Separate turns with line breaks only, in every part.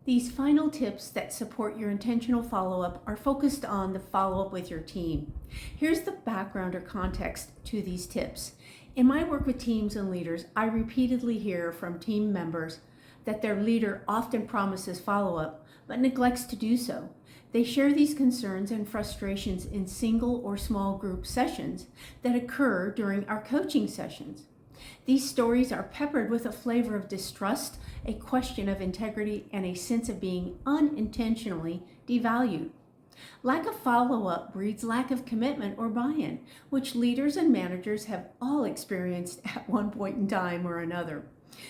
These final tips that support your intentional follow-up are focused on the follow-up with your team. Here's the background or context to these tips. In my work with teams and leaders, I repeatedly hear from team members that their leader often promises follow-up, but neglects to do so. They share these concerns and frustrations in single or small group sessions that occur during our coaching sessions. These stories are peppered with a flavor of distrust, a question of integrity, and a sense of being unintentionally devalued. Lack of follow-up breeds lack of commitment or buy-in, which leaders and managers have all experienced at one point in time or another.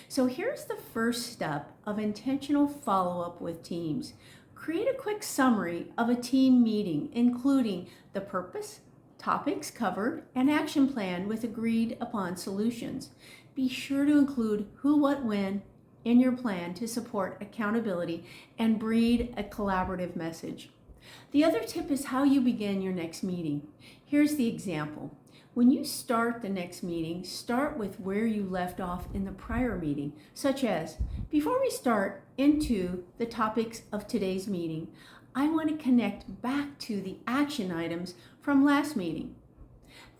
So here's the first step of intentional follow-up with teams. Create a quick summary of a team meeting, including the purpose, topics covered, and action plan with agreed upon solutions. Be sure to include who, what, when in your plan to support accountability and breed a collaborative message. The other tip is how you begin your next meeting. Here's the example. When you start the next meeting, start with where you left off in the prior meeting, such as, before we start into the topics of today's meeting, I want to connect back to the action items from last meeting.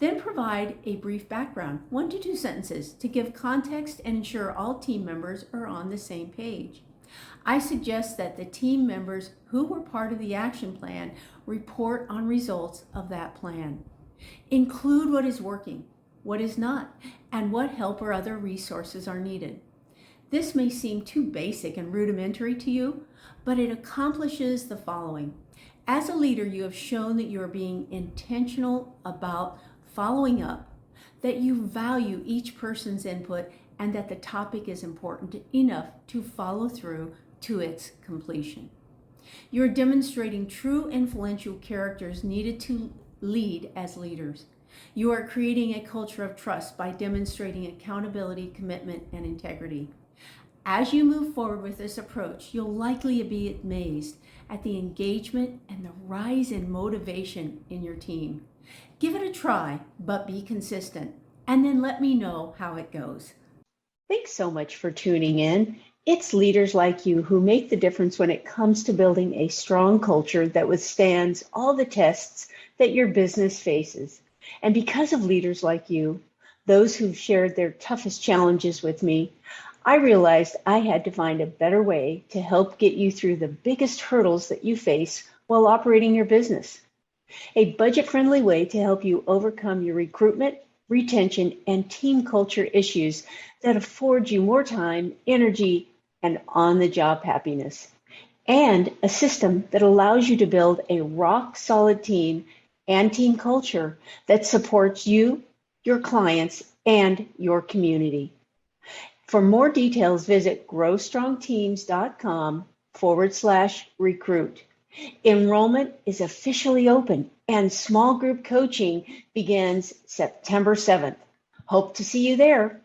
Then provide a brief background, 1 to 2 sentences, to give context and ensure all team members are on the same page. I suggest that the team members who were part of the action plan report on results of that plan. Include what is working, what is not, and what help or other resources are needed. This may seem too basic and rudimentary to you, but it accomplishes the following. As a leader, you have shown that you are being intentional about following up, that you value each person's input, and that the topic is important enough to follow through to its completion. You're demonstrating true influential characters needed to lead as leaders. You are creating a culture of trust by demonstrating accountability, commitment, and integrity. As you move forward with this approach, you'll likely be amazed at the engagement and the rise in motivation in your team. Give it a try, but be consistent, and then let me know how it goes.
Thanks so much for tuning in. It's leaders like you who make the difference when it comes to building a strong culture that withstands all the tests that your business faces. And because of leaders like you, those who've shared their toughest challenges with me, I realized I had to find a better way to help get you through the biggest hurdles that you face while operating your business. A budget-friendly way to help you overcome your recruitment, retention, and team culture issues that afford you more time, energy, and on-the-job happiness. And a system that allows you to build a rock-solid team and team culture that supports you, your clients, and your community. For more details, visit growstrongteams.com/recruit. Enrollment is officially open and small group coaching begins September 7th. Hope to see you there.